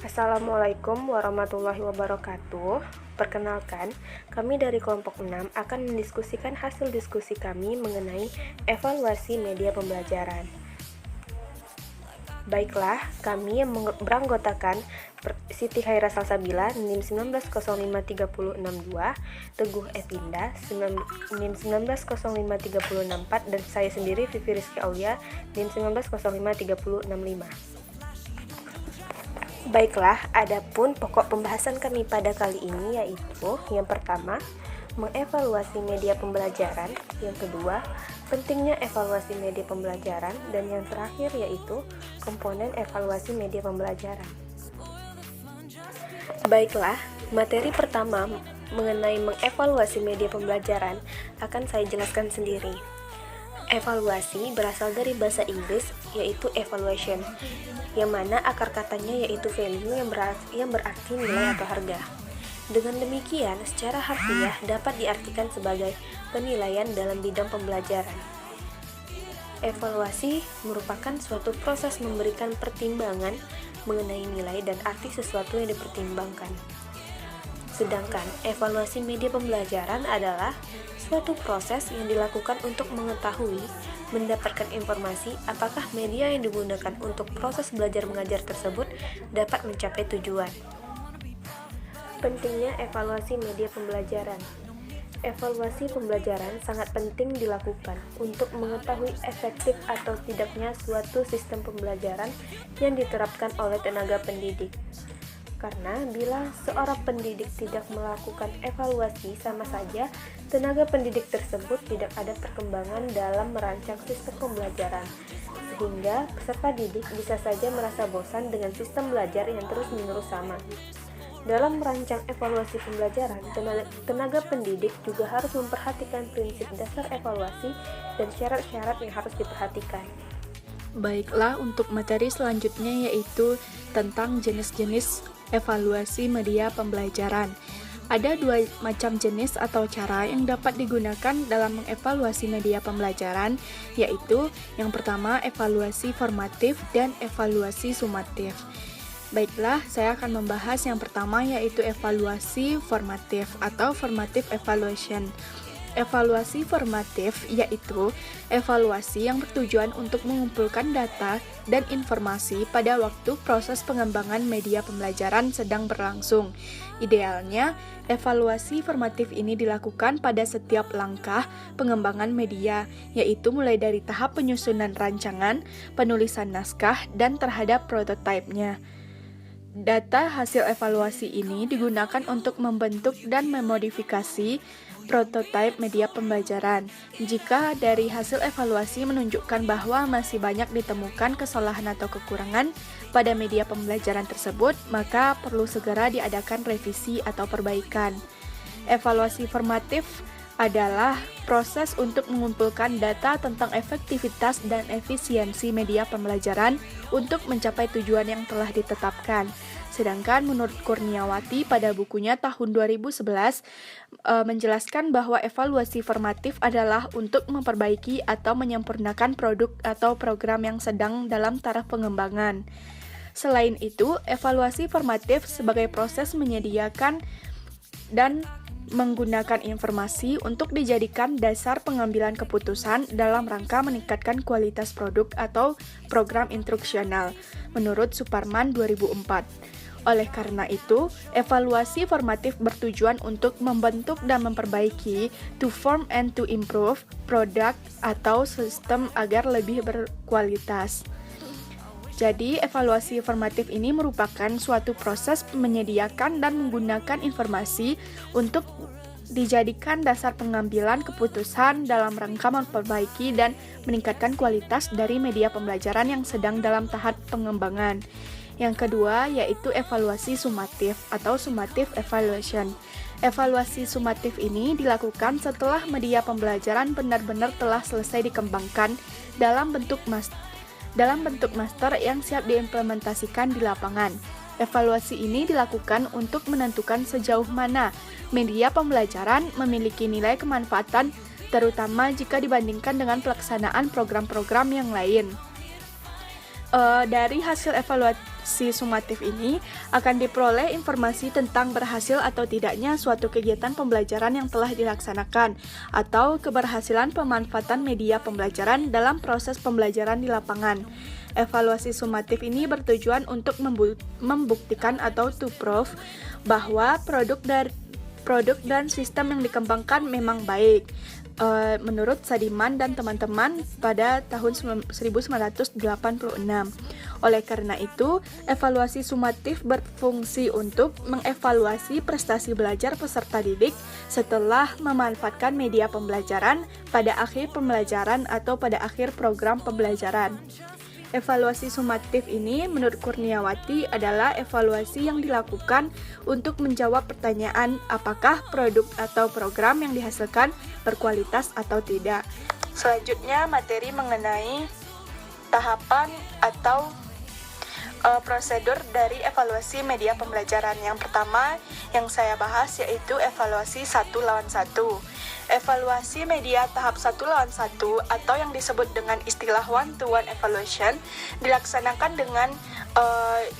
Assalamualaikum warahmatullahi wabarakatuh. Perkenalkan, kami dari kelompok 6 akan mendiskusikan hasil diskusi kami mengenai evaluasi media pembelajaran. Baiklah, kami yang beranggotakan Siti Haira Salsabila NIM 19053062, Teguh Evinda NIM 19053064, dan saya sendiri Vivi Rizky Aulia NIM 19053065. Baiklah, adapun pokok pembahasan kami pada kali ini yaitu yang pertama, mengevaluasi media pembelajaran, yang kedua, pentingnya evaluasi media pembelajaran, dan yang terakhir yaitu komponen evaluasi media pembelajaran. Baiklah, materi pertama mengenai mengevaluasi media pembelajaran akan saya jelaskan sendiri. Evaluasi berasal dari bahasa Inggris yaitu evaluation, yang mana akar katanya yaitu value yang berarti nilai atau harga. Dengan demikian, secara harfiah dapat diartikan sebagai penilaian dalam bidang pembelajaran. Evaluasi merupakan suatu proses memberikan pertimbangan mengenai nilai dan arti sesuatu yang dipertimbangkan. Sedangkan evaluasi media pembelajaran adalah suatu proses yang dilakukan untuk mengetahui, mendapatkan informasi apakah media yang digunakan untuk proses belajar mengajar tersebut dapat mencapai tujuan. Pentingnya evaluasi media pembelajaran. Evaluasi pembelajaran sangat penting dilakukan untuk mengetahui efektif atau tidaknya suatu sistem pembelajaran yang diterapkan oleh tenaga pendidik. Karena bila seorang pendidik tidak melakukan evaluasi, sama saja tenaga pendidik tersebut tidak ada perkembangan dalam merancang sistem pembelajaran, sehingga peserta didik bisa saja merasa bosan dengan sistem belajar yang terus-menerus sama. Dalam merancang evaluasi pembelajaran, tenaga pendidik juga harus memperhatikan prinsip dasar evaluasi dan syarat-syarat yang harus diperhatikan. Baiklah, untuk materi selanjutnya yaitu tentang jenis-jenis evaluasi media pembelajaran. Ada dua macam jenis atau cara yang dapat digunakan dalam mengevaluasi media pembelajaran, yaitu yang pertama evaluasi formatif dan evaluasi sumatif. Baiklah, saya akan membahas yang pertama yaitu evaluasi formatif atau formative evaluation. Evaluasi formatif yaitu evaluasi yang bertujuan untuk mengumpulkan data dan informasi pada waktu proses pengembangan media pembelajaran sedang berlangsung. Idealnya, evaluasi formatif ini dilakukan pada setiap langkah pengembangan media, yaitu mulai dari tahap penyusunan rancangan, penulisan naskah, dan terhadap prototipenya. Data hasil evaluasi ini digunakan untuk membentuk dan memodifikasi prototipe media pembelajaran. Jika dari hasil evaluasi menunjukkan bahwa masih banyak ditemukan kesalahan atau kekurangan pada media pembelajaran tersebut, maka perlu segera diadakan revisi atau perbaikan. Evaluasi formatif adalah proses untuk mengumpulkan data tentang efektivitas dan efisiensi media pembelajaran untuk mencapai tujuan yang telah ditetapkan. Sedangkan menurut Kurniawati pada bukunya tahun 2011 menjelaskan bahwa evaluasi formatif adalah untuk memperbaiki atau menyempurnakan produk atau program yang sedang dalam taraf pengembangan. Selain itu, evaluasi formatif sebagai proses menyediakan dan menggunakan informasi untuk dijadikan dasar pengambilan keputusan dalam rangka meningkatkan kualitas produk atau program instruksional, menurut Suparman 2004. Oleh karena itu, evaluasi formatif bertujuan untuk membentuk dan memperbaiki, to form and to improve, produk atau sistem agar lebih berkualitas. Jadi, evaluasi formatif ini merupakan suatu proses menyediakan dan menggunakan informasi untuk dijadikan dasar pengambilan keputusan dalam rangka memperbaiki dan meningkatkan kualitas dari media pembelajaran yang sedang dalam tahap pengembangan. Yang kedua yaitu evaluasi sumatif atau summative evaluation. Evaluasi sumatif ini dilakukan setelah media pembelajaran benar-benar telah selesai dikembangkan dalam bentuk master yang siap diimplementasikan di lapangan. Evaluasi ini dilakukan untuk menentukan sejauh mana media pembelajaran memiliki nilai kemanfaatan, terutama jika dibandingkan dengan pelaksanaan program-program yang lain. Dari hasil evaluasi evaluasi sumatif ini akan diperoleh informasi tentang berhasil atau tidaknya suatu kegiatan pembelajaran yang telah dilaksanakan atau keberhasilan pemanfaatan media pembelajaran dalam proses pembelajaran di lapangan. Evaluasi sumatif ini bertujuan untuk membuktikan atau to prove bahwa produk dan sistem yang dikembangkan memang baik. Menurut Sadiman dan teman-teman pada tahun 1986. Oleh karena itu, evaluasi sumatif berfungsi untuk mengevaluasi prestasi belajar peserta didik setelah memanfaatkan media pembelajaran pada akhir pembelajaran atau pada akhir program pembelajaran. Evaluasi sumatif ini menurut Kurniawati adalah evaluasi yang dilakukan untuk menjawab pertanyaan apakah produk atau program yang dihasilkan berkualitas atau tidak. Selanjutnya materi mengenai tahapan atau prosedur dari evaluasi media pembelajaran. Yang pertama yang saya bahas yaitu evaluasi 1 lawan 1. Evaluasi media tahap 1 lawan 1 atau yang disebut dengan istilah one-to-one evaluation dilaksanakan dengan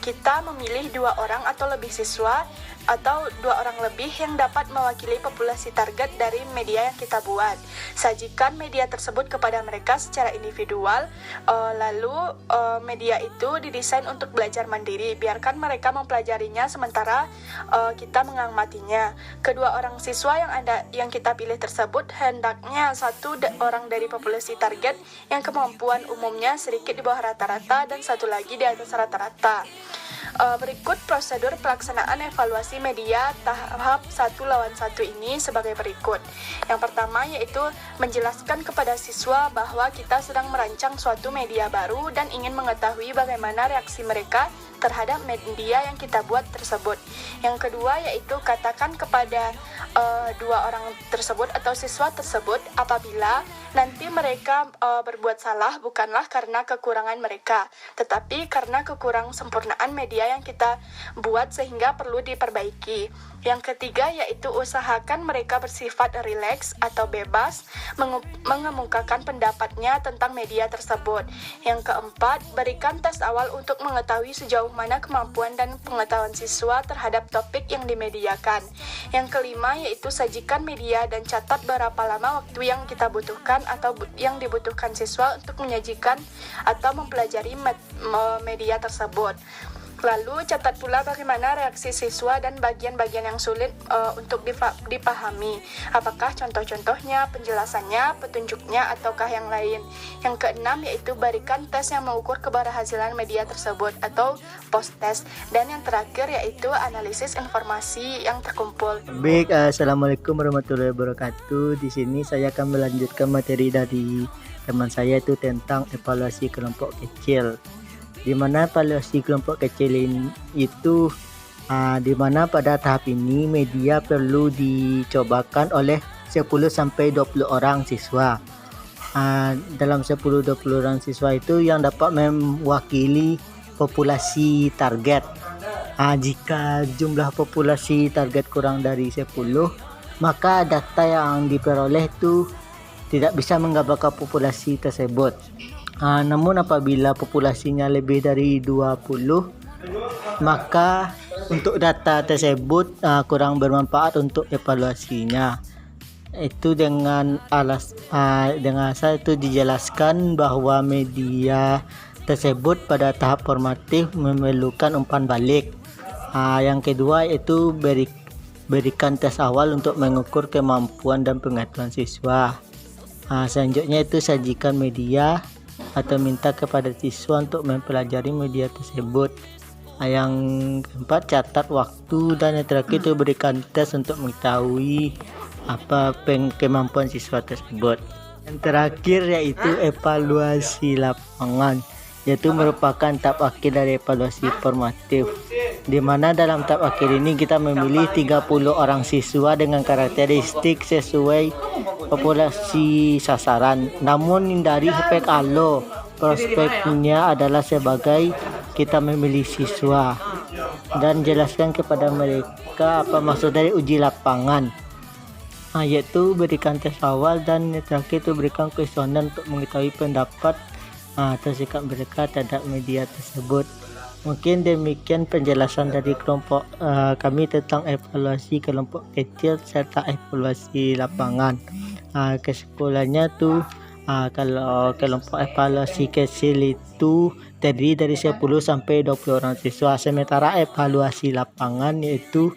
kita memilih 2 orang atau lebih siswa atau 2 orang lebih yang dapat mewakili populasi target dari media yang kita buat. Sajikan media tersebut kepada mereka secara individual, lalu media itu didesain untuk belajar mandiri. Biarkan mereka mempelajarinya sementara kita mengamatinya. Kedua orang siswa yang kita pilih tersebut hendaknya 1 orang dari populasi target yang kemampuan umumnya sedikit di bawah rata-rata dan 1 lagi di atas rata-rata. Berikut prosedur pelaksanaan evaluasi media tahap 1 lawan 1 ini sebagai berikut. Yang pertama yaitu menjelaskan kepada siswa bahwa kita sedang merancang suatu media baru dan ingin mengetahui bagaimana reaksi mereka terhadap media yang kita buat tersebut. Yang kedua yaitu katakan kepada 2 orang tersebut atau siswa tersebut apabila nanti mereka berbuat salah bukanlah karena kekurangan mereka, tetapi karena kekurang sempurnaan media yang kita buat sehingga perlu diperbaiki. Yang ketiga yaitu usahakan mereka bersifat rileks atau bebas mengemukakan pendapatnya tentang media tersebut. Yang keempat, berikan tes awal untuk mengetahui sejauh mana kemampuan dan pengetahuan siswa terhadap topik yang dimediakan. Yang kelima yaitu sajikan media dan catat berapa lama waktu yang kita butuhkan atau yang dibutuhkan siswa untuk menyajikan atau mempelajari media tersebut. Lalu catat pula bagaimana reaksi siswa dan bagian-bagian yang sulit untuk dipahami. Apakah contoh-contohnya, penjelasannya, petunjuknya, ataukah yang lain. Yang keenam yaitu berikan tes yang mengukur keberhasilan media tersebut atau post-test. Dan yang terakhir yaitu analisis informasi yang terkumpul. Baik, Assalamualaikum warahmatullahi wabarakatuh. Di sini saya akan melanjutkan materi dari teman saya itu tentang evaluasi kelompok kecil. Di mana evaluasi kelompok kecil ini itu di mana pada tahap ini media perlu dicobakan oleh 10 sampai 20 orang siswa. Dalam 10-20 orang siswa itu yang dapat mewakili populasi target. Jika jumlah populasi target kurang dari 10, maka data yang diperoleh itu tidak bisa menggambarkan populasi tersebut. Namun apabila populasinya lebih dari 20, maka untuk data tersebut kurang bermanfaat untuk evaluasinya. Itu dengan asal itu dijelaskan bahwa media tersebut pada tahap formatif memerlukan umpan balik. Yang kedua yaitu berikan tes awal untuk mengukur kemampuan dan pengetahuan siswa. Selanjutnya itu sajikan media atau minta kepada siswa untuk mempelajari media tersebut. Yang keempat, catat waktu, dan yang terakhir itu berikan tes untuk mengetahui apa kemampuan siswa tersebut. Yang terakhir yaitu evaluasi lapangan, yaitu merupakan tahap akhir dari evaluasi formatif, di mana dalam tahap akhir ini kita memilih 30 orang siswa dengan karakteristik sesuai populasi sasaran. Namun hindari efek halo. Prospeknya adalah sebagai kita memilih siswa dan jelaskan kepada mereka apa maksud dari uji lapangan. Yaitu berikan tes awal dan terakhir itu berikan kuesioner untuk mengetahui pendapat atau sikap mereka terhadap media tersebut. Mungkin demikian penjelasan dari kelompok kami tentang evaluasi kelompok kecil serta evaluasi lapangan. Kesimpulannya tuh kalau kelompok evaluasi kecil itu terdiri dari 10 sampai 20 orang siswa, sementara evaluasi lapangan yaitu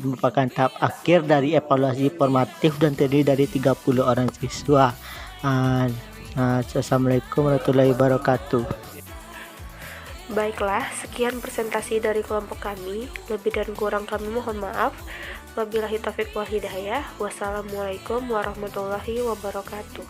merupakan tahap akhir dari evaluasi formatif dan terdiri dari 30 orang siswa. Assalamualaikum warahmatullahi wabarakatuh. Baiklah, sekian presentasi dari kelompok kami. Lebih dan kurang kami mohon maaf. Wabillahi taufiq wal hidayah. Wassalamualaikum warahmatullahi wabarakatuh.